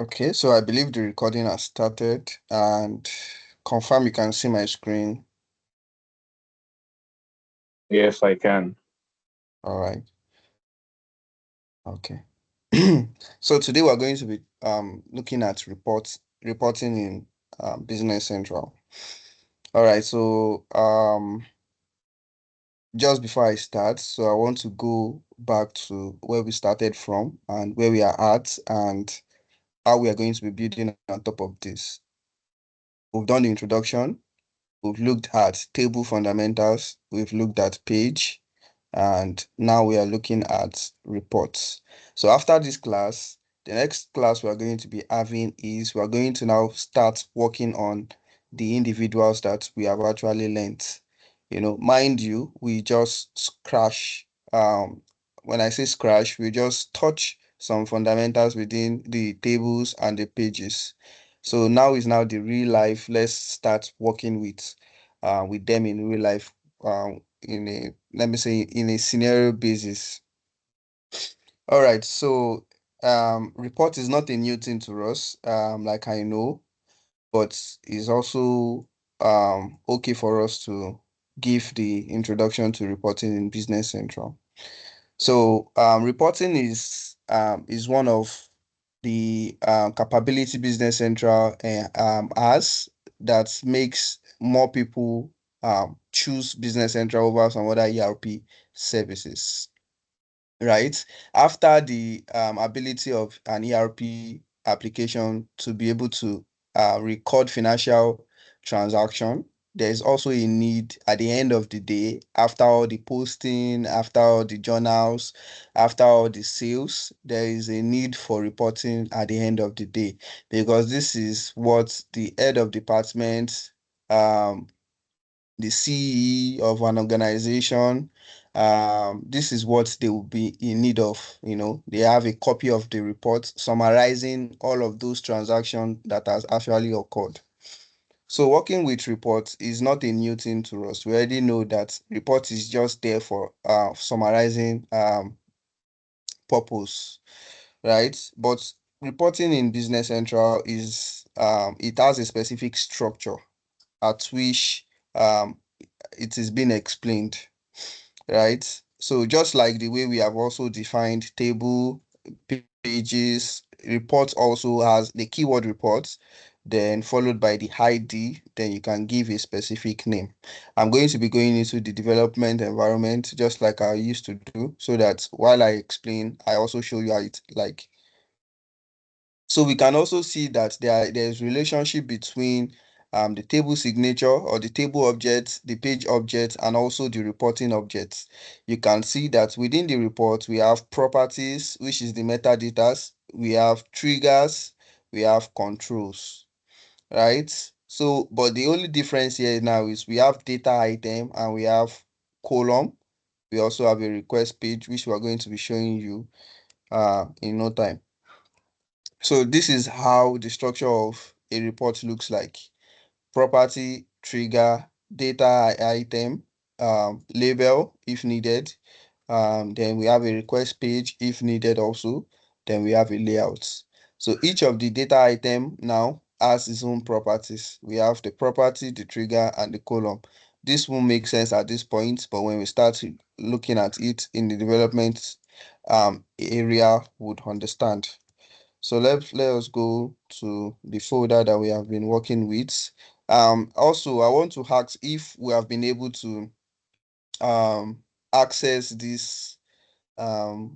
Okay, so I believe the recording has started and confirm you can see my screen. Yes, I can. All right. Okay. So today we're going to be looking at reporting in Business Central. All right, so just before I start, so I want to go back to where we started from and where we are at and how we are going to be building on top of this. We've done the introduction. We've looked at table fundamentals, we've looked at page, and now we are looking at reports. So after this class, the next class we are going to be having is we are going to now start working on the individuals that we have actually learnt. Mind you, we just scratch, when I say scratch, we just touch some fundamentals within the tables and the pages. So now is now the real life. Let's start working with them in real life, in a let me say in a scenario basis. All right, so report is not a new thing to us, like I know, but it's also okay for us to give the introduction to reporting in Business Central. So reporting is one of the capability Business Central has that makes more people choose Business Central over some other ERP services, right? After the ability of an ERP application to be able to record financial transaction, there is also a need at the end of the day, after all the posting, after all the journals, after all the sales, there is a need for reporting at the end of the day because this is what the head of department, um, the CE of an organization, this is what they will be in need of. They have a copy of the report summarizing all of those transactions that has actually occurred. So working with reports is not a new thing to us. We already know that report is just there for summarizing purpose, right? But reporting in Business Central is it has a specific structure at which it is being explained, right? So just like the way we have also defined table, pages, reports also has the keyword reports, then followed by the ID, then you can give a specific name. I'm going to be going into the development environment just like I used to do, so that while I explain, I also show you how it like. So we can also see that there's relationship between the table signature or the table objects, the page objects, and also the reporting objects. You can see that within the report, we have properties, which is the metadata. We have triggers, we have controls, right? So, but the only difference here now is we have data item and we have column. We also have a request page, which we are going to be showing you in no time. So this is how the structure of a report looks like. Property, trigger, data item, label if needed. Then we have a request page if needed also. Then we have a layout. So each of the data item now has its own properties. We have the property, the trigger, and the column. This won't make sense at this point, but when we start looking at it in the development area, would understand. So let us go to the folder that we have been working with. Also, I want to ask if we have been able to access this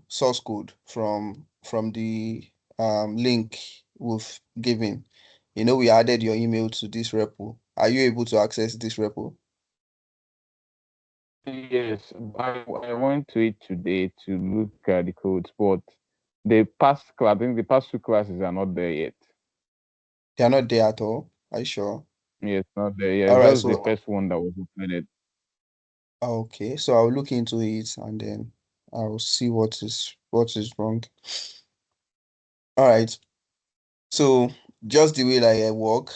source code from the link we've given. We added your email to this repo. Are you able to access this repo? Yes, I went to it today to look at the codes, but the past class, I think the past two classes are not there yet. They are not there at all. Are you sure? Yes, not there. Yeah, All right, just the so first one that was opened. okay, so I'll look into it and then I'll see what is wrong. All right. So just the way that I work,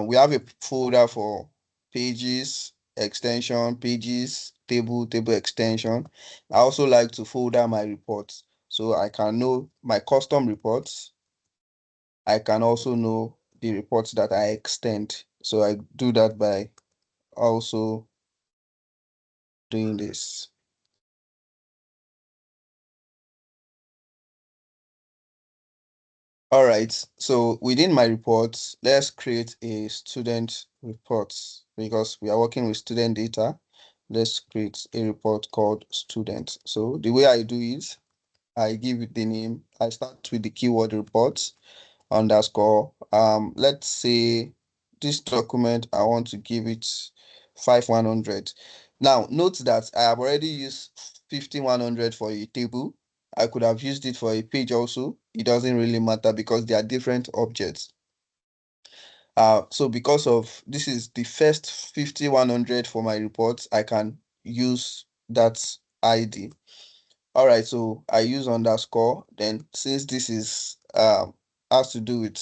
we have a folder for pages, extension, pages, table extension. I also like to folder my reports so I can know my custom reports I can also know the reports that I extend. So I do that by also doing this. All right, so within my reports, let's create a student report because we are working with student data. Let's create a report called student. So the way I do is I give it the name. I start with the keyword reports underscore. Let's say this document, I want to give it 5100. Now, note that I have already used 5100 for a table. I could have used it for a page also. It doesn't really matter because they are different objects. So because of this is the first 5100 for my reports, I can use that ID. All right, so I use underscore. Then since this is has to do with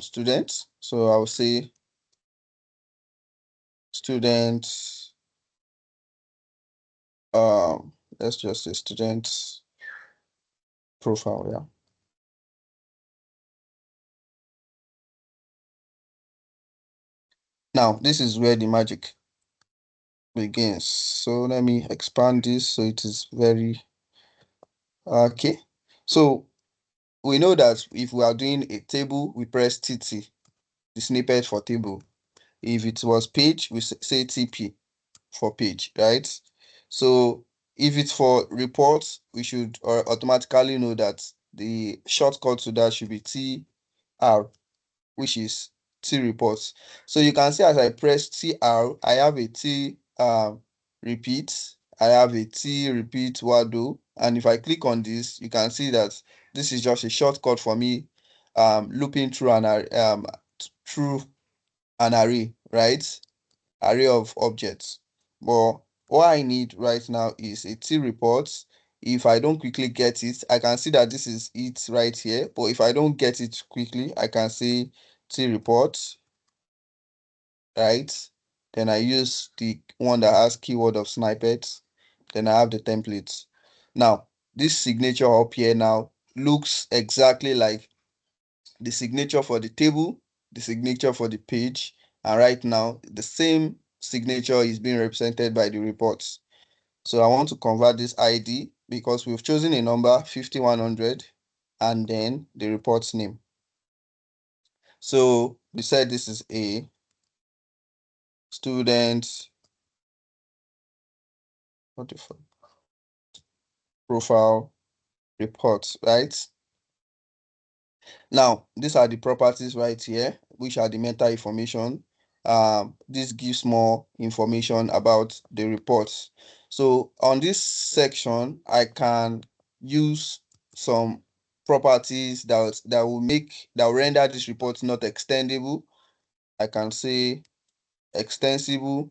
students, so I'll say students, let's just say students profile, yeah. Now this is where the magic begins. So let me expand this so it is very okay. So we know that if we are doing a table, we press TT, the snippet for table. If it was page, we say TP for page, right? So if it's for reports, we should automatically know that the shortcut to that should be TR, which is T reports. So you can see as I press TR, I have a T repeat, I have a T repeat Wado, and if I click on this, you can see that this is just a shortcut for me looping through through an array, right? Array of objects. But what I need right now is a T report. If I don't quickly get it, I can see that this is it right here. But if I don't get it quickly, I can say T report, right? Then I use the one that has keyword of snippets. Then I have the templates. Now, this signature up here now looks exactly like the signature for the table, the signature for the page, and right now the same signature is being represented by the reports. So I want to convert this ID because we've chosen a number 5100 and then the report's name. So we said this is a student what the fuck, profile report, right? Now, these are the properties right here, which are the meta information. This gives more information about the reports. So on this section, I can use some properties that will render this report not extendable. I can say extensible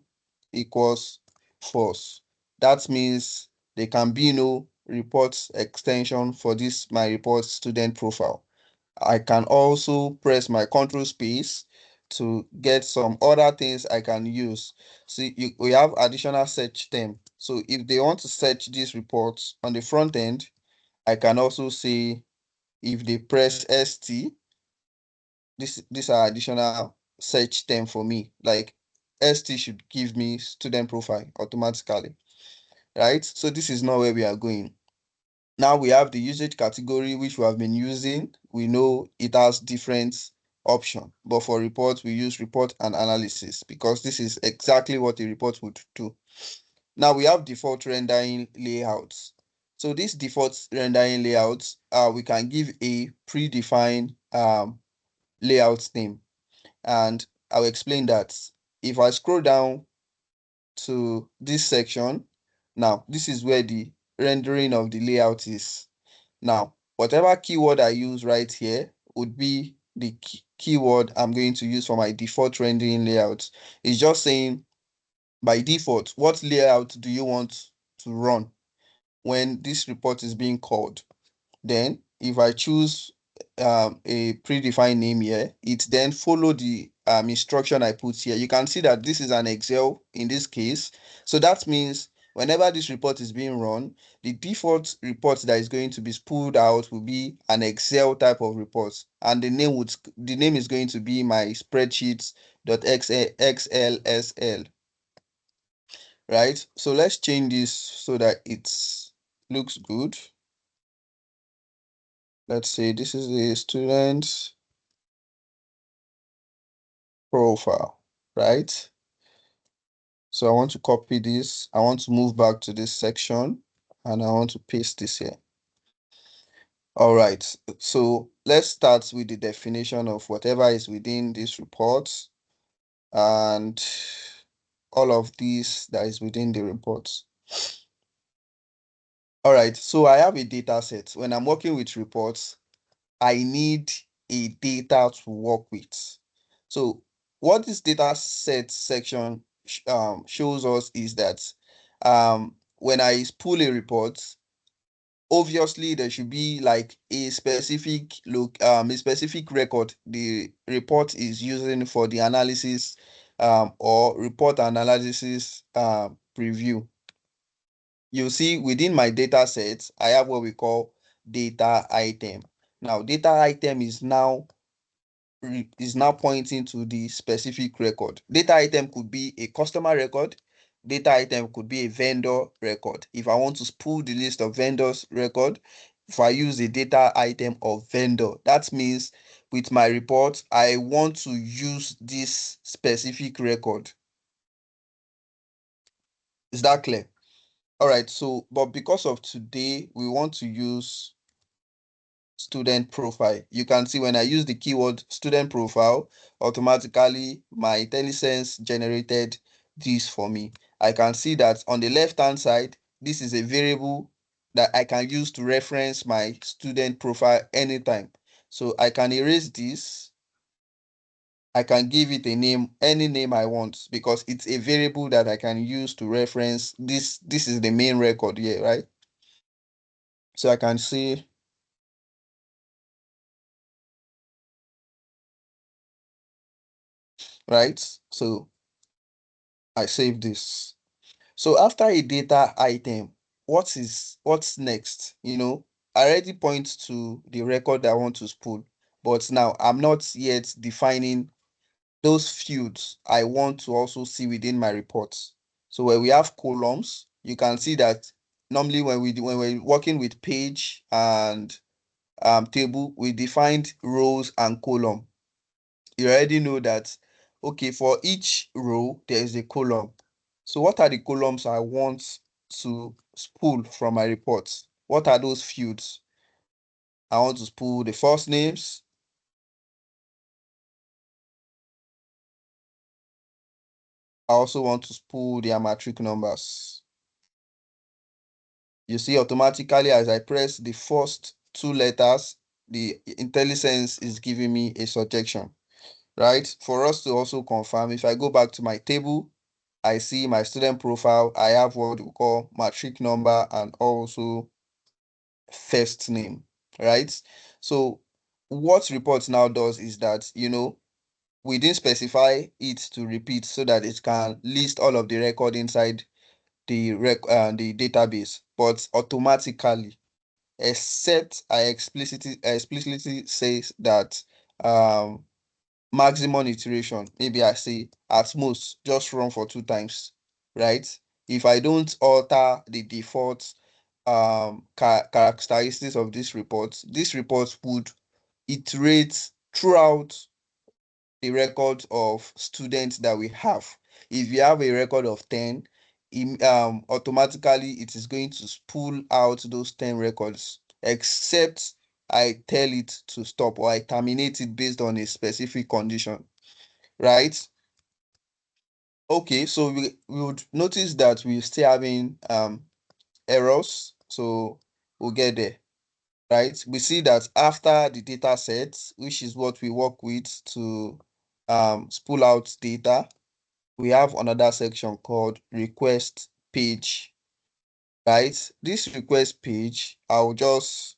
equals false. That means there can be no report extension for this my report student profile. I can also press my control space to get some other things I can use. See, we have additional search term. So if they want to search these reports on the front end, I can also say if they press ST, these are additional search term for me. Like ST should give me student profile automatically, right? So this is not where we are going. Now we have the usage category, which we have been using. We know it has different option, but for reports, we use report and analysis because this is exactly what a report would do. Now we have default rendering layouts. So this default rendering layouts, we can give a predefined layout name. And I'll explain that. If I scroll down to this section, now this is where the rendering of the layout is. Now, whatever keyword I use right here would be the keyword I'm going to use for my default rendering layout. It's just saying by default, what layout do you want to run when this report is being called? Then if I choose a predefined name here, it then follow the instruction I put here. You can see that this is an Excel in this case. So that means whenever this report is being run, the default report that is going to be spooled out will be an Excel type of report, and the name is going to be my spreadsheets.xlsl, right? So let's change this so that it looks good. Let's say this is a student profile, right? So I want to copy this. I want to move back to this section and I want to paste this here. All right. So let's start with the definition of whatever is within this report and all of these that is within the reports. All right. So I have a data set. When I'm working with reports, I need a data to work with. So what this data set section shows us is that when I pull a report, obviously there should be like a specific record the report is using for the analysis or report analysis preview. You see within my data set, I have what we call data item. Now, data item is now pointing to the specific record. Data item could be a customer record. Data item could be a vendor record. If I want to spool the list of vendors record, if I use a data item of vendor, that means with my report, I want to use this specific record. Is that clear? All right. So, but because of today, we want to use student profile. You can see when I use the keyword student profile, automatically my IntelliSense generated this for me. I can see that on the left-hand side, this is a variable that I can use to reference my student profile anytime. So I can erase this. I can give it a name, any name I want, because it's a variable that I can use to reference this. This is the main record here, right? So I can say, right? So I save this. So after a data item, what's next? I already point to the record I want to spool, but now I'm not yet defining those fields I want to also see within my reports. So where we have columns, you can see that normally when we're working with page and table, we defined rows and column. You already know that, okay, for each row, there is a column. So what are the columns I want to spool from my reports? What are those fields? I want to spool the first names. I also want to spool their matric numbers. You see automatically as I press the first two letters, the IntelliSense is giving me a suggestion, right? For us to also confirm, if I go back to my table, I see my student profile. I have what we call matric number and also first name, right? So what report now does is that, we didn't specify it to repeat so that it can list all of the record inside the database, but automatically, except I explicitly says that um maximum iteration, maybe I say at most just run for 2 times, right? If I don't alter the default characteristics of this report would iterate throughout the record of students that we have. If you have a record of 10, automatically it is going to spool out those 10 records, except I tell it to stop or I terminate it based on a specific condition, right? Okay, so we would notice that we're still having errors, so we'll get there, right? We see that after the data set, which is what we work with to spool out data, we have another section called request page, right? This request page, I'll just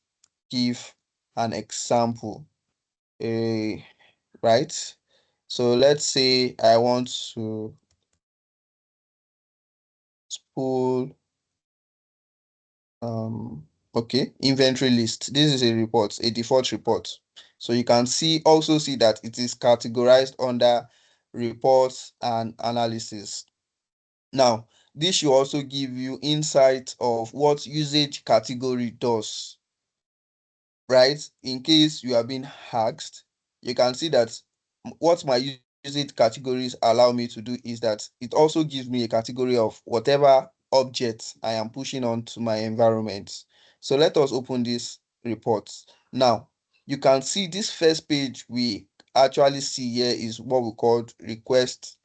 give an example, right? So let's say I want to spool Okay, inventory list. This is a report, a default report. So you can also see that it is categorized under reports and analysis. Now, this should also give you insight of what usage category does, right? In case you are being asked, you can see that what my usage categories allow me to do is that it also gives me a category of whatever object I am pushing onto my environment. So let us open this report. Now, you can see this first page we actually see here is what we call request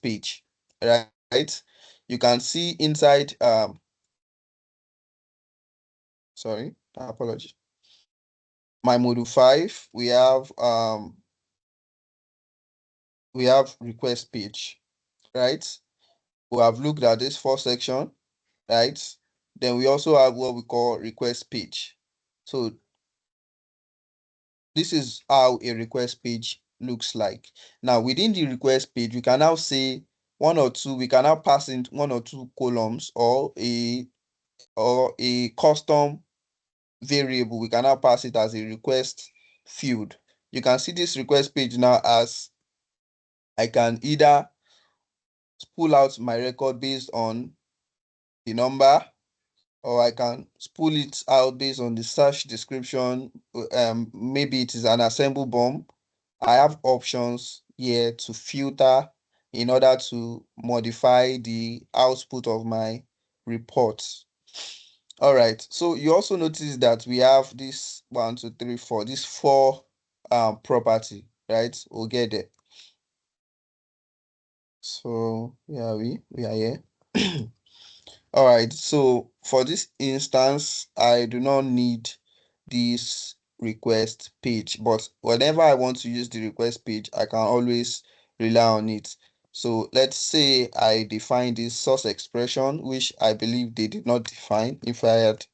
page, right? You can see inside sorry, apology. My module 5, we have request page, right? We have looked at this first section, right? Then we also have what we call request page. So this is how a request page looks like. Now within the request page, we can now say we can now pass in one or two columns or a custom variable. We can now pass it as a request field. You can see this request page now as I can either pull out my record based on the number, or I can pull it out based on the search description. Maybe it is an assemble bomb. I have options here to filter in order to modify the output of my report. All right, so you also notice that we have this 1, 2, 3, 4, this four property, right? We'll get there. So yeah, we are here. All right, so for this instance, I do not need this request page, but whenever I want to use the request page, I can always rely on it. So let's say I define this source expression, which I believe they did not define. If I had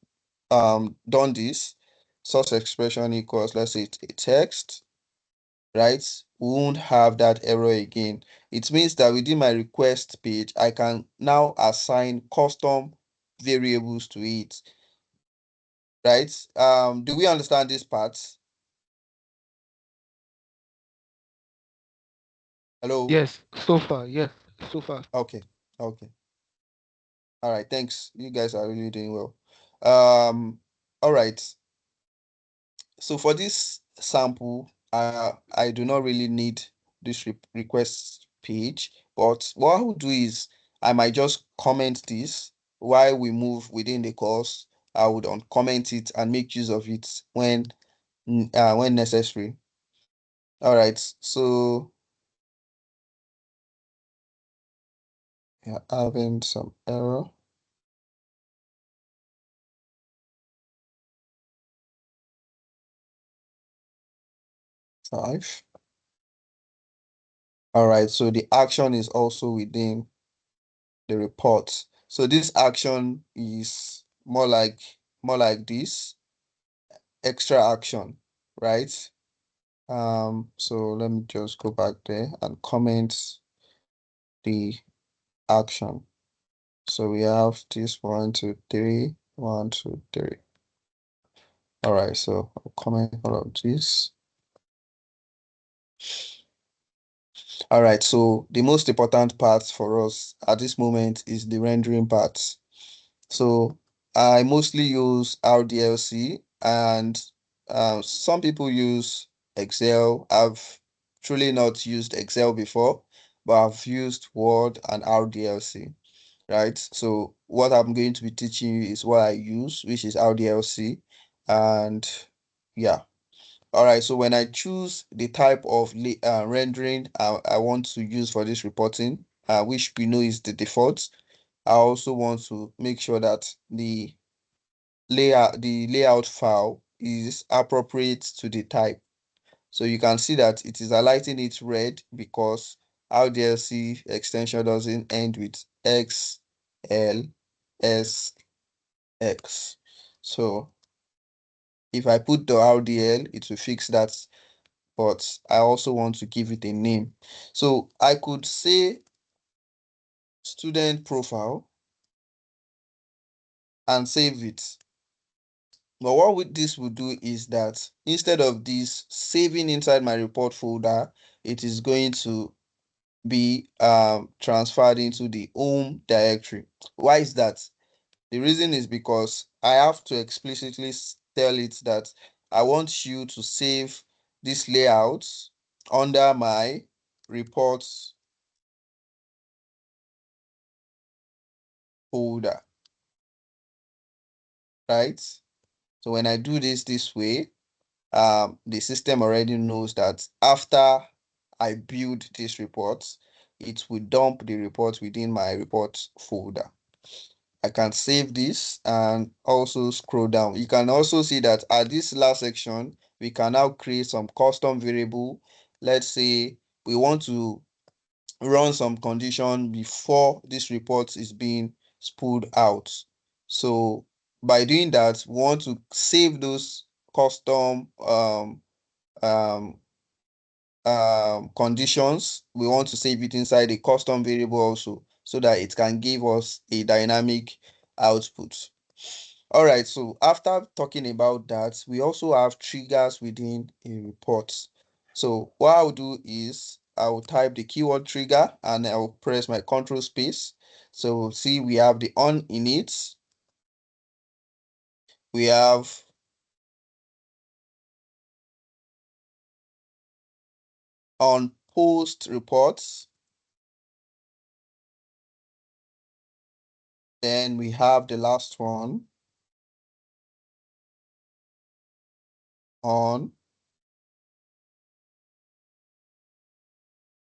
done this, source expression equals, let's say, a text, right? We won't have that error again. It means that within my request page, I can now assign custom variables to it, right? Do we understand this part? Hello? Yes, so far, yes, so far. Okay, okay. All right, thanks. You guys are really doing well. All right. So for this sample, I do not really need this request page, but what I will do is I might just comment this while we move within the course. I would uncomment it and make use of it when necessary. All right, so yeah, having some error. 5. All right, so the action is also within the report. So this action is more like this extra action, right? So let me just go back there and comment the action. So we have this 1, 2, 3, 1, 2, 3. All right, so I'll comment all of this. All right, so the most important part for us at this moment is the rendering part. So I mostly use RDLC, and some people use Excel. I've truly not used Excel before, but I've used Word and RDLC, right? So what I'm going to be teaching you is what I use, which is RDLC. And yeah. All right, so when I choose the type of rendering I want to use for this reporting, which we know is the default, I also want to make sure that the layout file is appropriate to the type. So you can see that it is highlighting it red because RDLC extension doesn't end with X, L, S, X. So if I put the RDL, it will fix that, but I also want to give it a name. So I could say student profile, and save it. But what this will do is that instead of this saving inside my report folder, it is going to be transferred into the home directory. Why is that? The reason is because I have to explicitly tell it that I want you to save this layout under my reports folder, right? So when I do this way, the system already knows that after I build this report, it will dump the report within my reports folder. I can save this and also scroll down. You can also see that at this last section, we can now create some custom variable. Let's say we want to run some condition before this report is being spooled out. So by doing that, we want to save those custom um, conditions. We want to save it inside a custom variable also, so that it can give us a dynamic output. All right, so after talking about that, we also have triggers within a report. So what I'll do is I'll type the keyword trigger and I'll press my control space. So see, we have the on init, we have on post reports, then we have the last one on,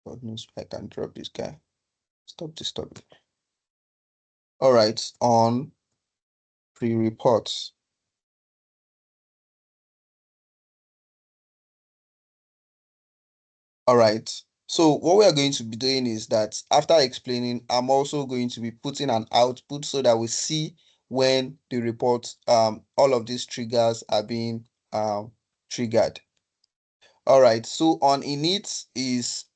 God knows I can drop this guy. Stop disturbing. All right, on pre-reports. All right. So what we are going to be doing is that after explaining, I'm also going to be putting an output so that we see when the report, all of these triggers are being triggered. All right. So on init is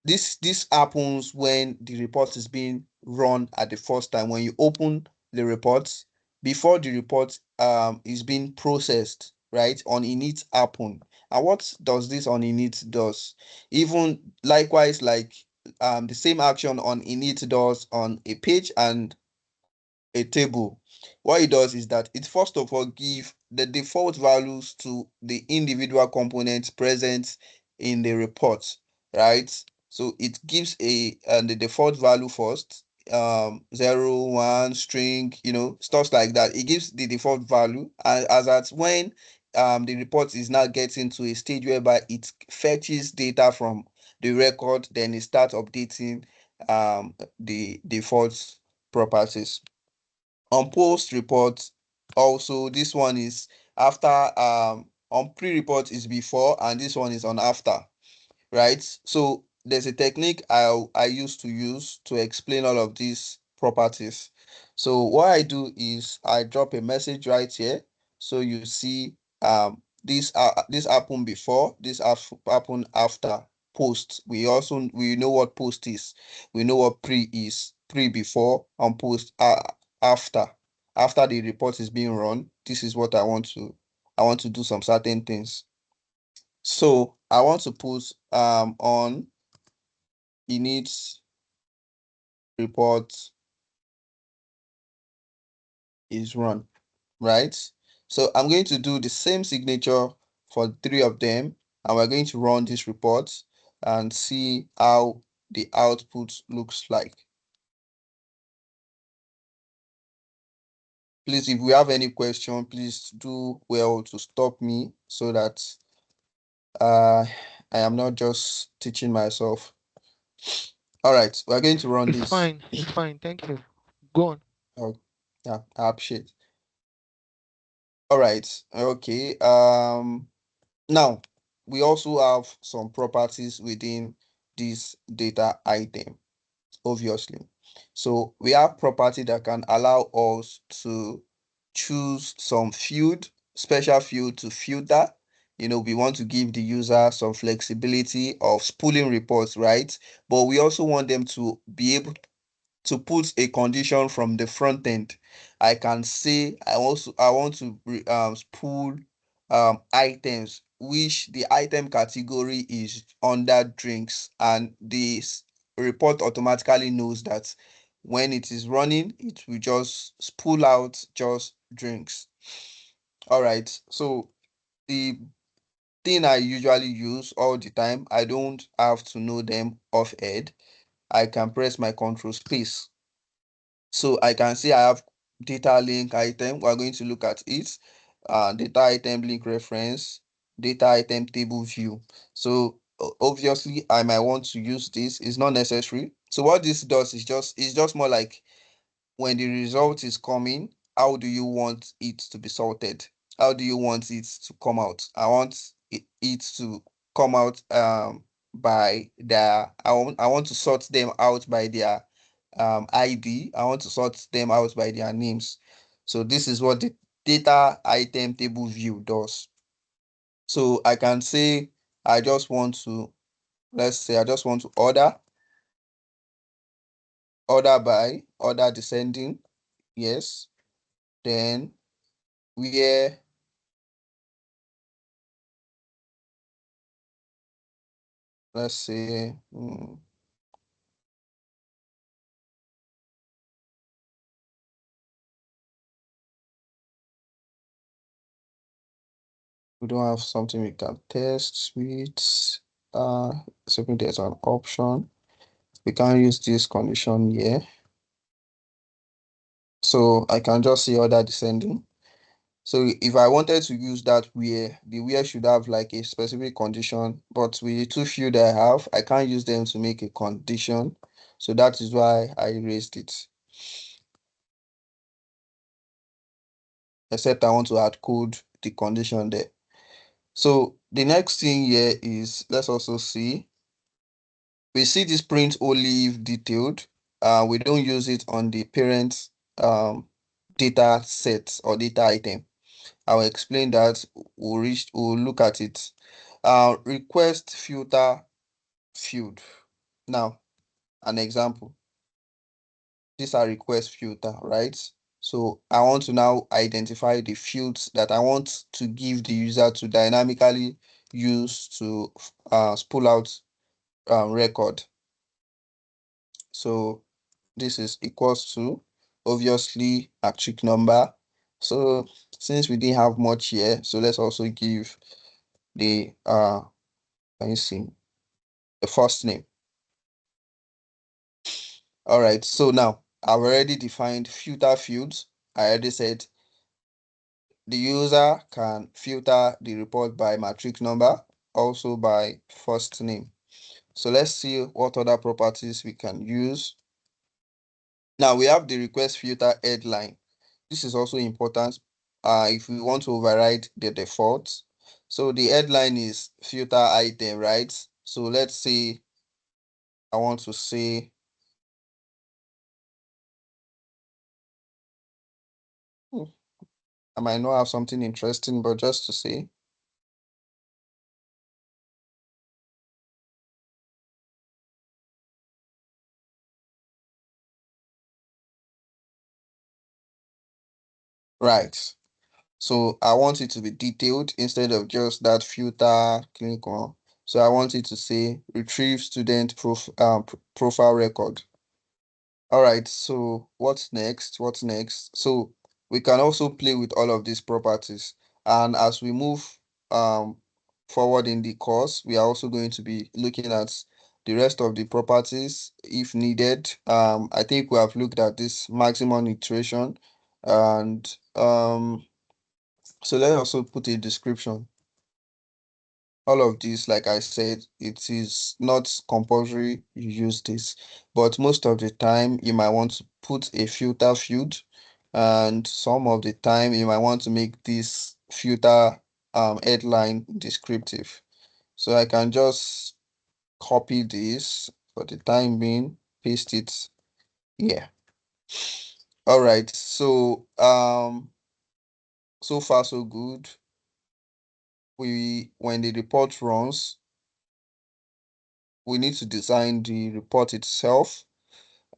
this happens when the report is being run at the first time. When you open the report, before the report is being processed, right? On init happen. And what does this on init does? Even likewise, like the same action on init does on a page and a table. What it does is that it first of all give the default values to the individual components present in the report, right? So it gives the default value first, 0, 1, string, stuff like that. It gives the default value, and as at when the report is now getting to a stage whereby it fetches data from the record, then it starts updating the default properties. On post report, also this one is after, on pre-report is before and this one is on after, right? So there's a technique I used to use to explain all of these properties. So what I do is I drop a message right here. So you see this happened before, this happened after post. We know what post is. We know what pre is. Pre before and post after. After the report is being run, this is what I want to do some certain things. So I want to put on init report is run, right? So I'm going to do the same signature for 3 of them, and we're going to run this report and see how the output looks like. Please, if we have any question, please do well to stop me so that I am not just teaching myself. All right, we're going to run It's this. fine. It's fine. Thank you. Go on. Oh, yeah, I appreciate. All right, okay. Now we also have some properties within this data item, obviously. So we have property that can allow us to choose some special field to filter. We want to give the user some flexibility of spooling reports, right? But we also want them to be able to put a condition from the front end. I can say I want to pull items which the item category is under drinks, and the report automatically knows that when it is running, it will just pull out just drinks. All right. So the thing I usually use all the time, I don't have to know them off head. I can press my control space. So I can see I have data link item. We're going to look at it. Data item link reference, data item table view. So obviously I might want to use this. It's not necessary. So what this does is just more like when the result is coming, how do you want it to be sorted? How do you want it to come out? I want it to come out by their I want to sort them out by their ID. I want to sort them out by their names. So this is what the data item table view does. So I can say I just want to, let's say I just want to order by, order descending. Yes. Then where, let's say, we don't have something we can test with, assuming there's an option. We can use this condition here. So I can just say order descending. So if I wanted to use that where, the where should have like a specific condition, but with the two field I have, I can't use them to make a condition. So that is why I erased it. Except I want to add code the condition there. So the next thing here is, let's also see, we see this print only if detailed. We don't use it on the parent data set or data item. I'll explain that. We'll look at it. Request filter field. Now, an example. These are request filter, right? So I want to now identify the fields that I want to give the user to dynamically use to spool out record. So this is equals to obviously matric number. So since we didn't have much here, so let's also give the can you see the first name. All right, so now I've already defined filter fields. I already said the user can filter the report by matrix number, also by first name. So let's see what other properties we can use. Now we have the request filter headline. This is also important if we want to override the default. So the headline is filter item, right? So let's say I want to say, I might not have something interesting, but just to say, right. So I want it to be detailed instead of just that filter click on. So I want it to say retrieve student profile record. All right, so what's next? What's next? So we can also play with all of these properties. And as we move um, forward in the course, we are also going to be looking at the rest of the properties if needed. I think we have looked at this maximum iteration. And so let's also put a description. All of this, like I said, it is not compulsory you use this, but most of the time you might want to put a filter field, and some of the time you might want to make this filter headline descriptive. So I can just copy this for the time being, paste it here. All right, so so far so good. When the report runs, we need to design the report itself.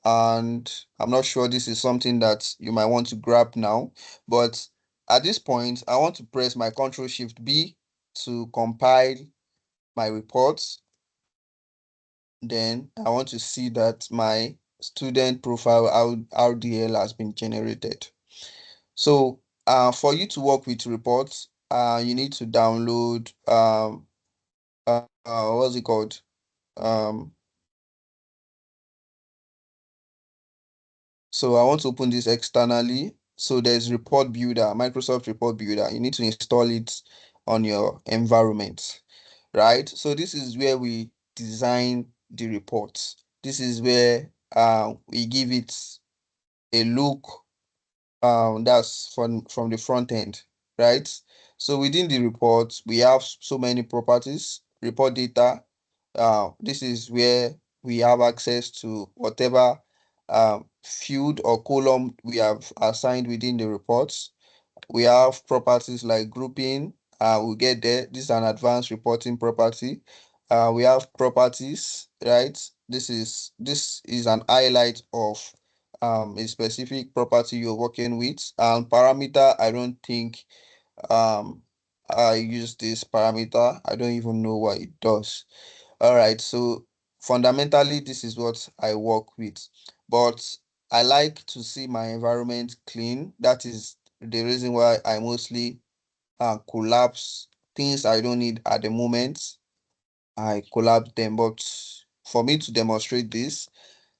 and I'm not sure this is something that you might want to grab now, but at this point, I want to press my Control Shift B to compile my reports. Then I want to see that my student profile RDL has been generated. So for you to work with reports, you need to download what's it called? Um, so I want to open this externally. So there's Report Builder, Microsoft Report Builder. You need to install it on your environment, right? So this is where we design the reports. This is where we give it a look, that's from the front end, right? So within the report, we have so many properties, report data. This is where we have access to whatever field or column we have assigned within the reports. We have properties like grouping. We'll get there. This is an advanced reporting property. We have properties, right? This is an highlight of a specific property you're working with. And parameter, I don't think I use this parameter. I don't even know what it does. All right, so fundamentally, this is what I work with. But I like to see my environment clean. That is the reason why I mostly collapse things I don't need at the moment. I collapse them. But for me to demonstrate this,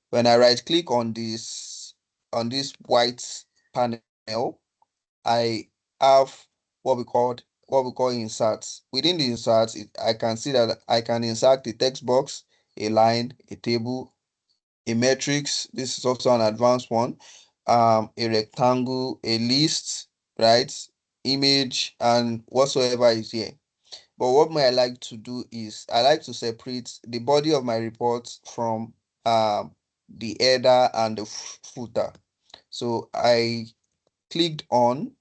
when I right click on this white panel, I have what we call inserts. Within the inserts, I can see that I can insert a text box, a line, a table, a matrix. This is also an advanced one. A rectangle, a list, right? Image, and whatsoever is here. But what may I like to do is I like to separate the body of my report from the header and the footer. So I clicked on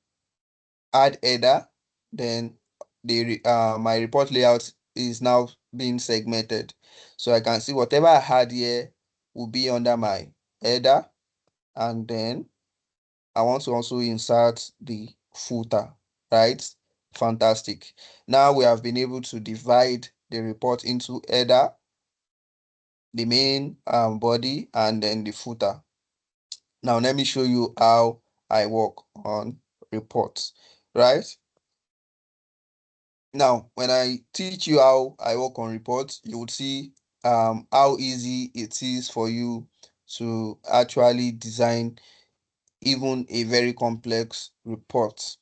add header, then my report layout is now being segmented. So I can see whatever I had here will be under my header, and then I want to also insert the footer, right? Fantastic. Now we have been able to divide the report into header, the main body, and then the footer. Now let me show you how I work on reports, right? Now, when I teach you how I work on reports, you would see how easy it is for you to actually design even a very complex report.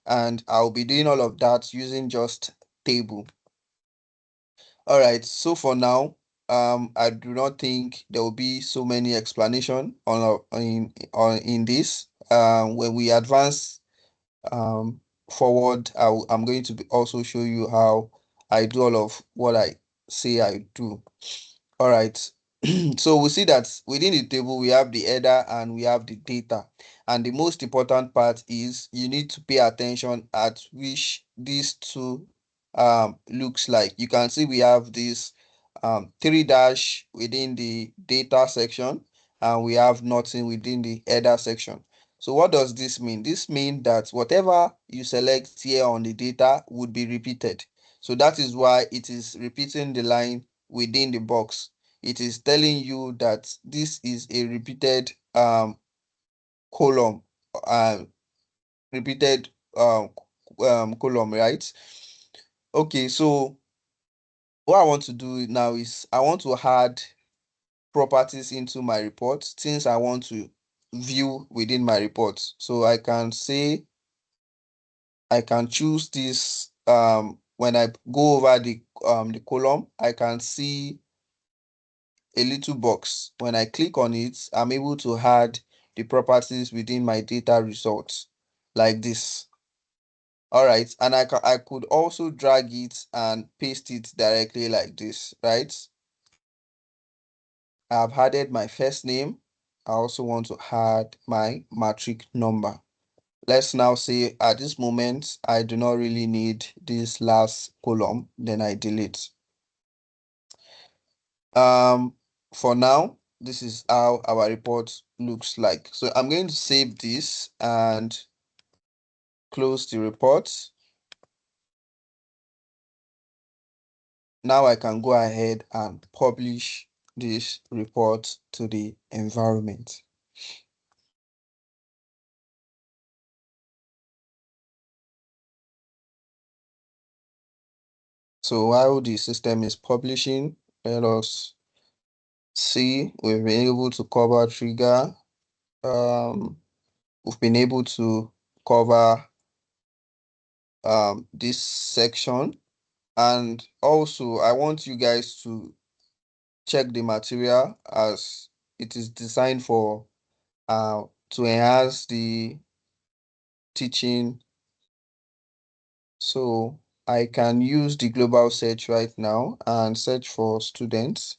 And I'll be doing all of that using just table. All right, so for now, I do not think there will be so many explanation in this. When we advance forward, I'm going to also show you how I do all of what I say I do. All right. So we see that within the table, we have the header and we have the data. And the most important part is you need to pay attention at which these two looks like. You can see we have this three dash within the data section, and we have nothing within the header section. So what does this mean? This means that whatever you select here on the data would be repeated. So that is why it is repeating the line within the box. It is telling you that this is a repeated column, uh, repeated column, right? Okay, so what I want to do now is I want to add properties into my report, things I want to view within my report. So I can say I can choose this when I go over the column, I can see a little box. When I click on it, I'm able to add the properties within my data results like this. All right, and I could also drag it and paste it directly like this, right? I've added my first name. I also want to add my matric number. Let's now say at this moment, I do not really need this last column, then I delete. For now, this is how our report looks like. So I'm going to save this and close the report. Now I can go ahead and publish this report to the environment. So while the system is publishing, let us see, we've been able to cover trigger. We've been able to cover this section. And also, I want you guys to check the material as it is designed for to enhance the teaching. So I can use the global search right now and search for students.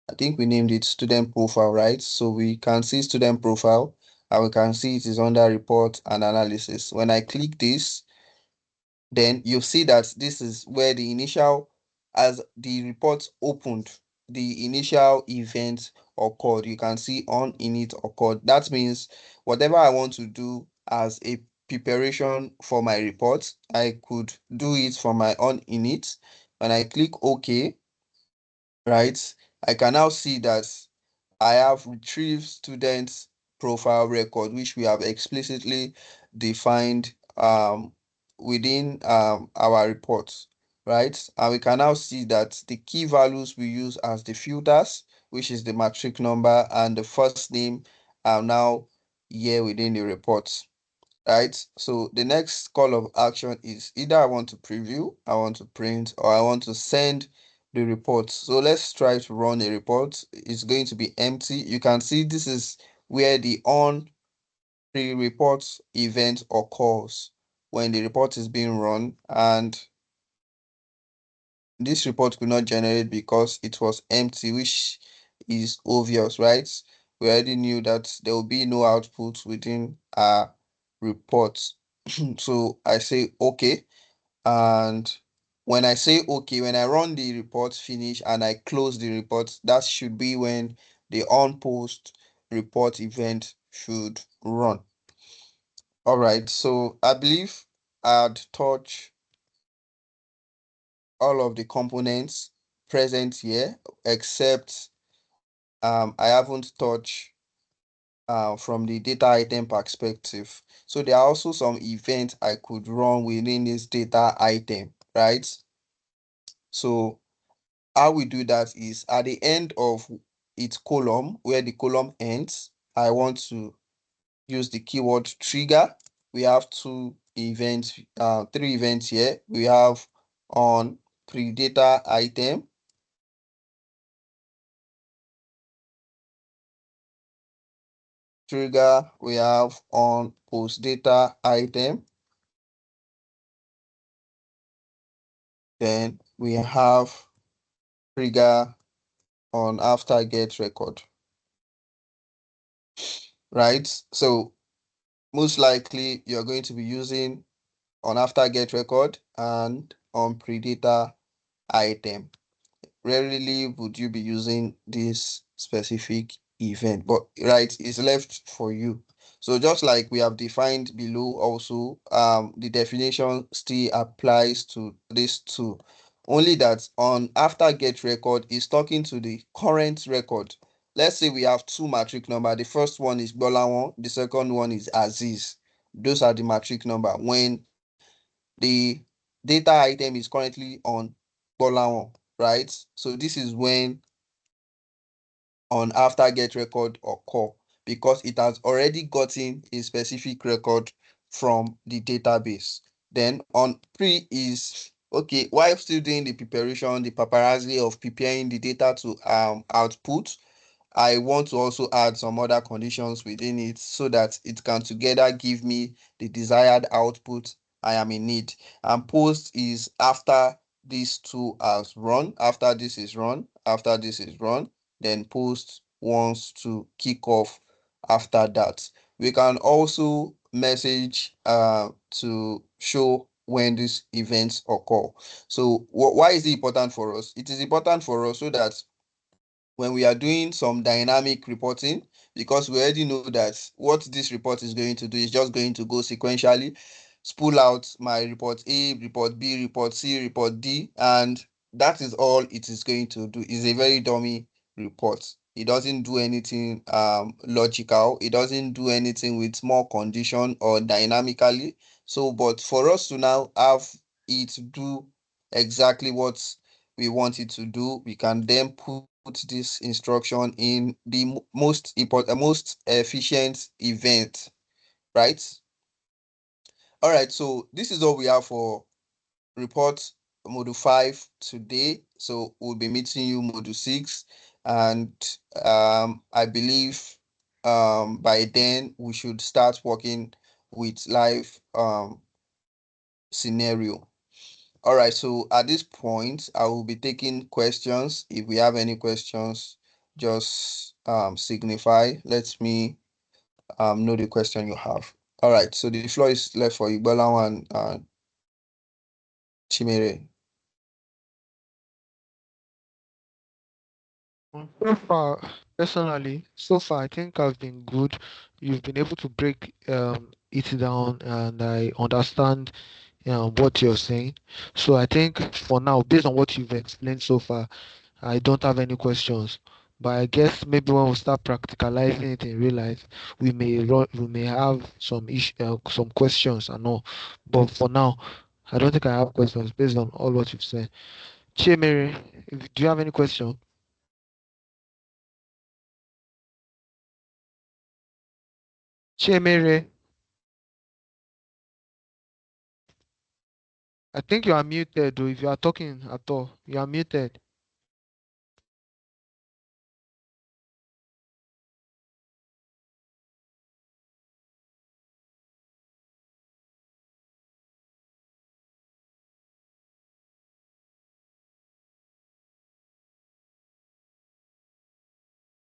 I think we named it student profile, right? So we can see student profile and we can see it is under report and analysis. When I click this, then you see that this is where the initial, as the report opened, the initial event occurred. You can see on init occurred. That means whatever I want to do as a preparation for my report, I could do it from my on init. When I click OK, right, I can now see that I have retrieved students profile record, which we have explicitly defined within our reports, right? And we can now see that the key values we use as the filters, which is the matric number and the first name, are now here within the report, right? So the next call of action is either I want to preview, I want to print, or I want to send the report. So let's try to run a report. It's going to be empty. You can see this is where the on pre-report event occurs when the report is being run, and this report could not generate because it was empty, which is obvious, right? We already knew that there will be no output within our report. So I say okay, and when I say okay, when I run the report finish and I close the report, that should be when the on post report event should run. All right, so I believe I'd touch all of the components present here, except I haven't touched from the data item perspective. So there are also some events I could run within this data item, right? So how we do that is at the end of its column, where the column ends, I want to use the keyword trigger. We have two events, three events here. We have on pre-data item, trigger, we have on post data item, then we have trigger on after get record, right? So most likely you're going to be using on after get record and on pre-data item. Rarely would you be using this specific event, but right, it's left for you. So just like we have defined below also, the definition still applies to this too. Only that on after get record is talking to the current record. Let's say we have two matric number. The first one is Bolawon, the second one is Aziz. Those are the matric number. When the data item is currently on Bolawon, right? So this is when on after get record occur, because it has already gotten a specific record from the database. Then on pre is okay, while still doing the preparation, the paparazzi of preparing the data to output, I want to also add some other conditions within it so that it can together give me the desired output I am in need. And post is after these two has run, after this is run, after this is run, then post wants to kick off after that. We can also message to show when these events occur. So why is it important for us? It is important for us so that when we are doing some dynamic reporting, because we already know that what this report is going to do is just going to go sequentially, spool out my report A, report B, report C, report D, and that is all it is going to do. It's a very dummy report. It doesn't do anything logical. It doesn't do anything with more condition or dynamically. So, but for us to now have it do exactly what we want it to do, we can then put this instruction in the most important, most efficient event, right? All right, so this is all we have for report module 5 today. So we'll be meeting you module 6, and I believe by then we should start working with live scenario. All right, so at this point, I will be taking questions. If we have any questions, just signify. Let me know the question you have. All right, so the floor is left for Igbalawan and Chimere. So far, personally, so far I think I've been good. You've been able to break it down, and I understand what you're saying. So I think for now, based on what you've explained so far, I don't have any questions. But I guess maybe when we start practicalizing it in real life, we may have some questions and all. But for now, I don't think I have questions based on all what you've said. Chimere, do you have any question? Chimere, I think you are muted, though. If you are talking at all, you are muted.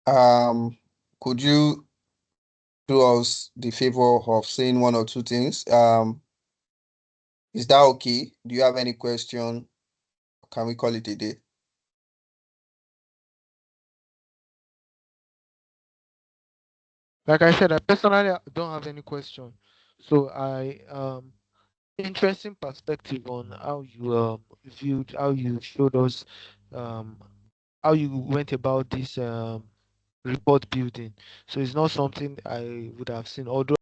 Um, could you do us the favor of saying one or two things? Is that okay? Do you have any question? Can we call it a day? Like I said, I personally don't have any question. So I interesting perspective on how you viewed, how you showed us um how you went about this report building. So it's not something I would have seen, although